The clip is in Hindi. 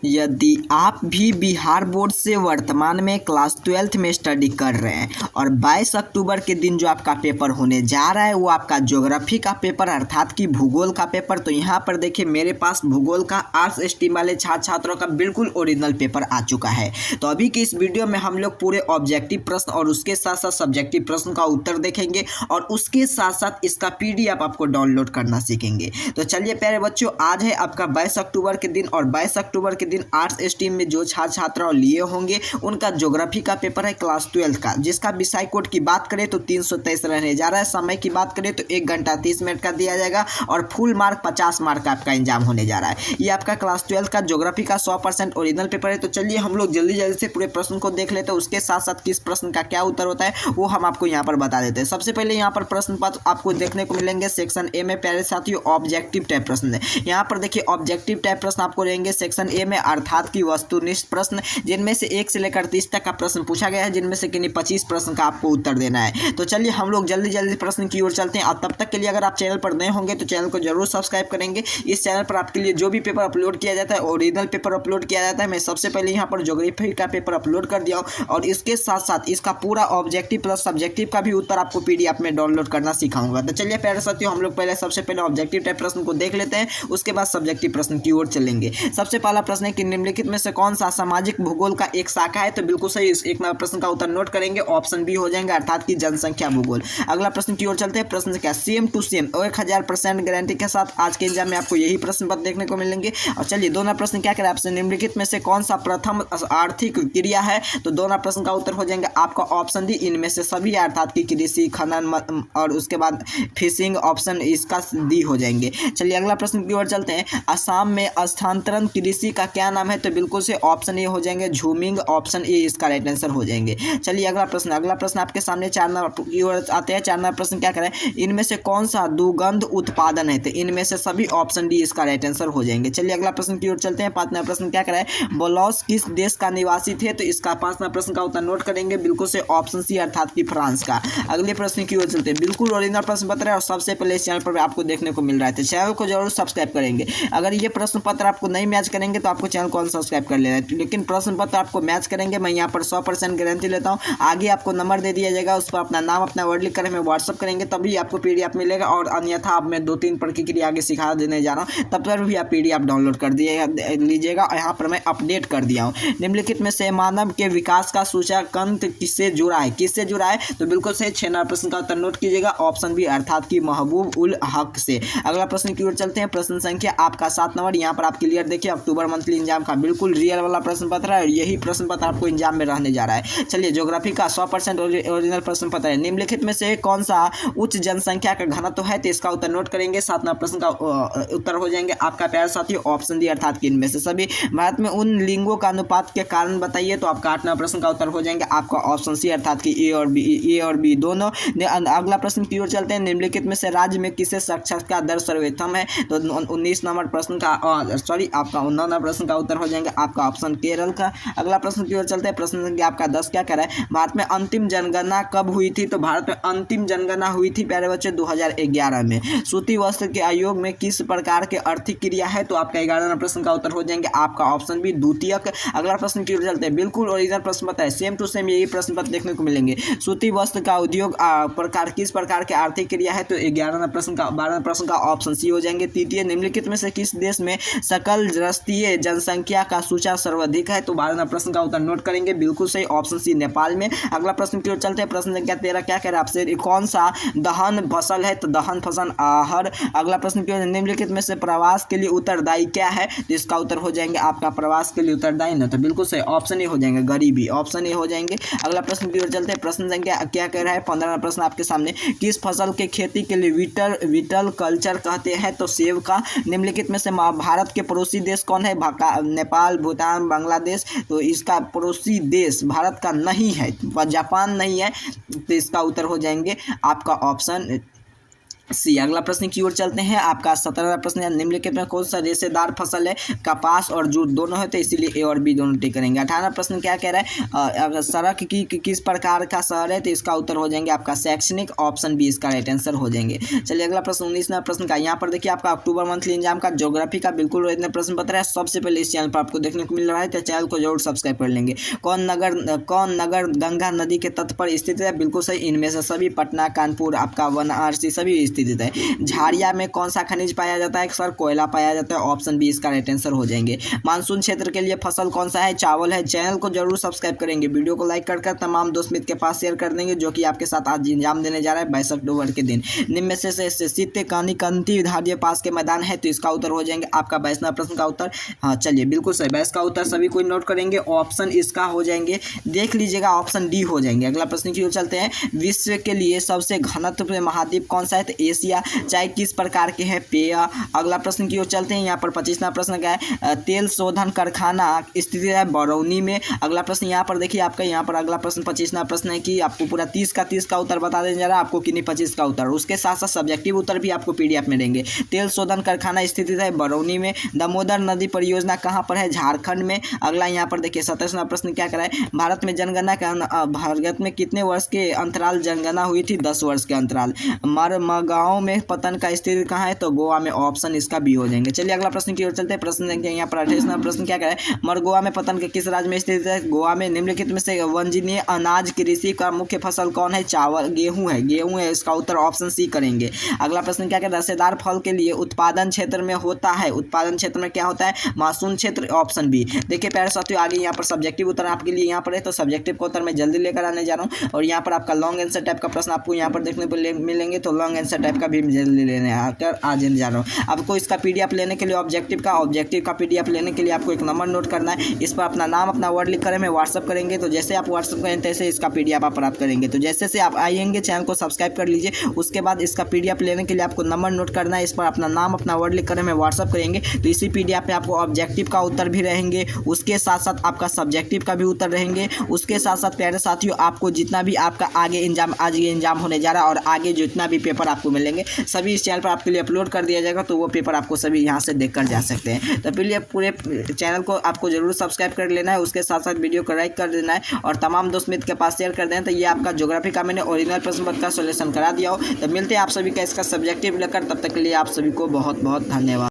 यदि आप भी बिहार बोर्ड से वर्तमान में क्लास 12th में स्टडी कर रहे हैं और 22 अक्टूबर के दिन जो आपका पेपर होने जा रहा है वो आपका ज्योग्राफी का पेपर अर्थात कि भूगोल का पेपर, तो यहाँ पर देखिए मेरे पास भूगोल का आर्ट्स स्ट्रीम वाले छात्र छात्रों का बिल्कुल ओरिजिनल पेपर आ चुका है। तो अभी की इस वीडियो में हम लोग पूरे ऑब्जेक्टिव प्रश्न और उसके साथ साथ सब्जेक्टिव प्रश्न का उत्तर देखेंगे और उसके साथ साथ इसका PDF आपको डाउनलोड करना सीखेंगे। तो चलिए प्यारे बच्चों, आज है आपका 22 अक्टूबर के दिन और 22 अक्टूबर के दिन आर्ट्स स्ट्रीम में जो छात्र छात्राओं लिए होंगे उनका ज्योग्राफी का पेपर है क्लास 12 का, जिसका विषय कोड की बात करें तो 323 रहने जा रहा है। समय की बात करें तो 1 घंटा 30 मिनट का दिया जाएगा और फुल मार्क 50 मार्क का आपका एग्जाम होने जा रहा है। ये आपका क्लास 12 का ज्योग्राफी का 100% ओरिजिनल पेपर है। तो चलिए हम लोग जल्दी जल्दी से पूरे प्रश्न को देख लेते हैं, उसके साथ साथ किस प्रश्न का क्या उत्तर होता है वो हम आपको यहाँ पर बता देते हैं। सबसे पहले यहाँ पर प्रश्न पत्र आपको देखने को मिलेंगे सेक्शन ए में प्यारे साथियों ऑब्जेक्टिव टाइप प्रश्न है। यहाँ पर देखिए ऑब्जेक्टिव टाइप प्रश्न आपको रहेंगे सेक्शन ए में अर्थात की वस्तुनिष्ठ प्रश्न, जिनमें से 1 से लेकर 30 तक का प्रश्न पूछा गया है, जिनमें से किन्हीं 25 प्रश्न का आपको उत्तर देना है। तो चलिए हम लोग जल्दी जल्दी प्रश्न की ओर चलते हैं और तब तक के लिए अगर आप चैनल पर नए होंगे तो चैनल को जरूर सब्सक्राइब करेंगे। इस चैनल पर आपके लिए जो भी पेपर अपलोड किया जाता है ओरिजिनल पेपर अपलोड किया जाता है। मैं सबसे पहले यहाँ पर ज्योग्राफी का पेपर अपलोड कर दिया हूँ और इसके साथ साथ इसका पूरा ऑब्जेक्टिव प्लस सब्जेक्टिव का भी उत्तर आपको PDF में डाउनलोड करना सिखाऊंगा। तो चलिए प्यारे साथियों हम लोग पहले सबसे पहले ऑब्जेक्टिव टाइप प्रश्न को देख लेते हैं, उसके बाद सब्जेक्टिव प्रश्न की ओर चलेंगे। सबसे पहला प्रश्न है कि निम्नलिखित में से कौन सा सामाजिक भूगोल का एक शाखा है? तो बिल्कुल सही, एक नंबर प्रश्न का उत्तर नोट करेंगे, ऑप्शन बी हो जाएंगे अर्थात की जनसंख्या भूगोल। अगला प्रश्न की ओर चलते हैं। प्रश्न क्या सेम टू सेम 1000% गारंटी के साथ आज के एग्जाम में आपको यही प्रश्न पत्र देखने को मिलेंगे। और चलिए दोनों प्रश्न क्या करें आपसे, निम्नलिखित में से कौन सा प्रथम आर्थिक क्रिया है? तो दोनों प्रश्न का उत्तर हो जाएंगे आपका ऑप्शन डी इनमें से सभी अर्थात की कृषि खनन और उसके बाद फिशिंग, ऑप्शन इसका डी हो जाएंगे। चलिए अगला प्रश्न की ओर चलते हैं। असम में स्थानांतरण कृषि का क्या नाम है? तो बिल्कुल से ऑप्शन ए हो जाएंगे झूमिंग, ऑप्शन ए इसका राइट आंसर हो जाएंगे। चलिए अगला प्रश्न आपके सामने 4 नंबर की ओर आते हैं। 4 नंबर प्रश्न क्या करें, इनमें से कौन सा दुर्गंध उत्पादन है? तो इनमें से सभी ऑप्शन डी इसका राइट आंसर हो जाएंगे। चलिए अगला प्रश्न की ओर चलते हैं। 5 नंबर प्रश्न क्या करें, बोलॉस किस देश का निवासी थे? तो इसका 5 नंबर प्रश्न का उत्तर नोट करेंगे, बिल्कुल से ऑप्शन सी अर्थात की फ्रांस का। अगले प्रश्न की ओर चलते हैं। बिल्कुल ओरिजिनल प्रश्न पत्र है और सबसे पहले इस चैनल पर आपको देखने को मिल रहा है, तो चैनल को जरूर सब्सक्राइब करेंगे। अगर ये प्रश्न पत्र आपको नहीं मैच करेंगे तो आपको चैनल को अनसब्सक्राइब कर लेना है, लेकिन प्रश्न पत्र आपको मैच करेंगे। मैं यहाँ पर 100% गारंटी लेता हूँ। आगे आपको नंबर दे दिया जाएगा, उस पर अपना नाम अपना वर्ड लिख कर हमें व्हाट्सअप करेंगे तभी आपको PDF मिलेगा। और अन्यथा अब मैं 2-3 प्रक्रिया आगे सिखा देने जा रहा हूँ, तब पर भी आप PDF डाउनलोड कर लीजिएगा। यहाँ पर मैं अपडेट कर दिया हूँ। निम्नलिखित में से मानव के विकास का सूचकांक किससे जुड़ा है? किससे जुड़ा है? तो बिल्कुल से 6 नंबर प्रश्न का उत्तर नोट कीजिएगा, ऑप्शन बी अर्थात की महबूब उल हक से। अगला प्रश्न की ओर चलते हैं। प्रश्न संख्या आपका 7 नंबर। यहाँ पर आप क्लियर देखिए अक्टूबर मंथली एग्जाम का बिल्कुल रियल वाला प्रश्न पत्र है और यही प्रश्न पत्र आपको एग्जाम में रहने जा रहा है। चलिए ज्योग्राफी का 100% ओरिजिनल प्रश्न पत्र है। निम्नलिखित में से कौन सा उच्च जनसंख्या का घनत्व है? तो इसका उत्तर नोट करेंगे। 7 नंबर प्रश्न का उत्तर हो जाएंगे आपका प्यारा साथियों ऑप्शन डी अर्थात कि इनमें से सभी। भारत में उन लिंगों का अनुपात के कारण बताइए, तो आपका 8 नंबर प्रश्न का उत्तर हो जाएंगे आपका ऑप्शन सी अर्थात कि ए और बी दोनों। अगला प्रश्न की ओर चलते हैं। निम्नलिखित में से राज्य में किसे साक्षरता दर सर्वोत्तम है? तो 19 नंबर प्रश्न का आपका 19 नंबर प्रश्न का उत्तर हो जाएंगे आपका ऑप्शन केरल का। अगला प्रश्न की ओर चलते हैं। प्रश्न संख्या आपका 10 क्या कह रहा है, भारत में अंतिम जनगणना कब हुई थी? तो भारत में अंतिम जनगणना हुई थी प्यारे बच्चे 2011 में। सूती वस्त्र के आयोग में किस प्रकार के आर्थिक क्रिया है? तो आपका 11 नंबर प्रश्न का उत्तर हो जाएंगे आपका ऑप्शन बी द्वितीयक। अगला प्रश्न की ओर चलते हैं। बिल्कुल ओरिजिनल प्रश्न पत्र है, सेम टू सेम यही प्रश्न पत्र देखने को मिलेंगे। सूती वस्त्र का उद्योग प्रकार किस प्रकार के आर्थिक क्रिया है? तो 11 नंबर प्रश्न का 12 नंबर प्रश्न का ऑप्शन सी हो जाएंगे तृतीय। निम्नलिखित में से किस देश में सकल राष्ट्रीय जनसंख्या का सूचक सर्वाधिक है? तो 12 नंबर प्रश्न का उत्तर नोट करेंगे, बिल्कुल सही ऑप्शन सी नेपाल में। अगला प्रश्न की ओर चलते हैं। प्रश्न संख्या 13 क्या कह रहा है आपसे, कौन सा दहन फसल है? तो दहन फसल आहर। अगला प्रश्न की ओर निम्नलिखित में से प्रवास के लिए उत्तरदायी क्या है? तो इसका उत्तर हो जाएंगे आपका प्रवास के लिए उत्तरदायी ना, तो बिल्कुल सही ऑप्शन ए हो जाएंगे गरीबी, ऑप्शन ए हो जाएंगे। अगला प्रश्न की ओर चलते हैं। प्रश्न संख्या क्या कह रहा है 15 प्रश्न आपके सामने, किस फसल के खेती के लिए विटल कल्चर कहते हैं? तो सेब का। निम्नलिखित में से भारत के पड़ोसी देश कौन है? नेपाल, भूटान, बांग्लादेश। तो इसका पड़ोसी देश भारत का नहीं है, जापान नहीं है, तो इसका उत्तर हो जाएंगे आपका ऑप्शन सी। अगला प्रश्न की ओर चलते हैं। आपका 17वां प्रश्न है, निम्नलिखित में कौन सा रेशेदार फसल है? कपास और जूट दोनों है, तो इसीलिए ए और बी दोनों टिक करेंगे। 18वां प्रश्न क्या कह रहा है? अगर सड़क की किस प्रकार का शहर है, तो इसका उत्तर हो जाएंगे आपका शैक्षणिक, ऑप्शन बी इसका राइट आंसर हो जाएंगे। चलिए अगला प्रश्न 19वां प्रश्न का, यहाँ पर देखिए आपका अक्टूबर मंथली एग्जाम का ज्योग्राफी का बिल्कुल इतने प्रश्न पत्र है, सबसे पहले इस चैनल पर आपको देखने को मिल रहा है, तो चैनल को जरूर सब्सक्राइब कर लेंगे। कौन नगर गंगा नदी के तट पर स्थित है? बिल्कुल सही, इनमें से सभी पटना, कानपुर, आपका वाराणसी सभी स्थित है। झाड़िया में कौन सा खनिज पाया जाता है? सर कोयला पाया जाता है, ऑप्शन बी इसका राइट आंसर हो जाएंगे। मानसून क्षेत्र के लिए फसल कौन सा है? चावल है। चैनल को जरूर सब्सक्राइब करेंगे, वीडियो को लाइक कर तमाम दोस्त मित्र के पास शेयर कर देंगे, जो कि आपके साथ आज एग्जाम देने जा रहा है 22 अक्टूबर के दिन। निम्न में से सीते कानी कंती धारिया पास के मैदान है, तो इसका उत्तर हो जाएंगे आपका 22वां प्रश्न का उत्तर। हाँ चलिए बिल्कुल सही, 22 का उत्तर सभी कोई नोट करेंगे, ऑप्शन इसका हो जाएंगे, देख लीजिएगा ऑप्शन डी हो जाएंगे। अगला प्रश्न की ओर चलते हैं। विश्व के लिए सबसे घनत्व महाद्वीप कौन सा है? तो एशिया। चाय किस प्रकार के हैं? पेय। अगला प्रश्न की ओर चलते हैं। यहाँ पर 25वां प्रश्न क्या है? तेल शोधन कारखाना स्थित है बरौनी में। अगला प्रश्न यहाँ पर देखिए आपका, यहाँ पर अगला प्रश्न 25वां प्रश्न है कि आपको पूरा 30 का उत्तर बता देने जा रहा है, आपको किन्हीं 25 का उत्तर, उसके साथ साथ सब्जेक्टिव उत्तर भी आपको पीडीएफ में देंगे। तेल शोधन कारखाना स्थित है बरौनी में। दामोदर नदी परियोजना कहाँ पर है? झारखंड में। अगला यहाँ पर देखिए 27वां प्रश्न क्या कराए? भारत में जनगणना भारत में कितने वर्ष के अंतराल जनगणना हुई थी? 10 वर्ष के अंतराल। मरमगांव में पतन का स्थिति कहाँ है? तो गोवा में, ऑप्शन इसका बी हो जाएंगे। चलिए अगला प्रश्न की ओर चलते हैं। प्रश्न देखिए यहाँ पर 28वां प्रश्न क्या कराए? मरगोवा में पतन के किस राज्य में स्थित है? गोवा में। निम्नलिखित में से वांछनीय अनाज कृषि का मुख्य फसल कौन है? चावल, गेहूं है, गेहूं है, इसका उत्तर ऑप्शन सी करेंगे। अगला प्रश्न क्या कहता है? रसेदार फल के लिए उत्पादन क्षेत्र में होता है, उत्पादन क्षेत्र में क्या होता है? मानसून क्षेत्र, ऑप्शन बी। देखिए प्यारे साथियों, आगे यहाँ पर सब्जेक्टिव उत्तर आपके लिए यहाँ पर है, तो सब्जेक्टिव का उत्तर मैं जल्दी लेकर आने जा रहा हूँ। और यहाँ पर आपका लॉन्ग आंसर टाइप का प्रश्न आपको यहाँ पर देखने को मिलेंगे, तो लॉन्ग आंसर टाइप का भी जल्दी लेने आकर आज जा रहा हूँ। आपको इसका पीडीएफ लेने के लिए ऑब्जेक्टिव का पीडीएफ लेने के लिए आपको एक नंबर नोट करना है, इस पर अपना नाम अपना वर्ड लिख कर हमें व्हाट्सअप करेंगे, तो जैसे आप व्हाट्सअप करें तैसे इसका पीडीएफ आप प्राप्त करेंगे। तो जैसे से आप आएंगे चैनल को सब्सक्राइब कर लीजिए, उसके बाद इसका पीडीएफ लेने के लिए आपको नंबर नोट करना है, इस पर अपना नाम अपना वर्ड लिख कर हमें व्हाट्सअप करेंगे, तो इसी पीडीएफ पे आपको ऑब्जेक्टिव का उत्तर भी रहेंगे, उसके साथ साथ आपका सब्जेक्टिव का भी उत्तर रहेंगे, उसके साथ साथ प्यारे साथियों आपको जितना भी आपका आगे एग्जाम, आज ये एग्जाम होने जा रहा है और आगे जितना भी पेपर आपको मिलेंगे सभी इस चैनल पर आपके लिए अपलोड कर दिया जाएगा, तो वो पेपर आपको सभी यहाँ से देख कर जा सकते हैं। तो फिर पूरे चैनल को आपको जरूर सब्सक्राइब कर लेना है, उसके साथ साथ वीडियो को लाइक कर देना है और तमाम दोस्त मित्र के पास शेयर कर देना। तो ये आपका ज्योग्राफी का मैंने ओरिजिनल प्रश्न पत्र का सोल्यूशन करा दिया हो। तो मिलते हैं आप सभी का इसका सब्जेक्टिव लेकर, तब तक के लिए आप सभी को बहुत बहुत धन्यवाद।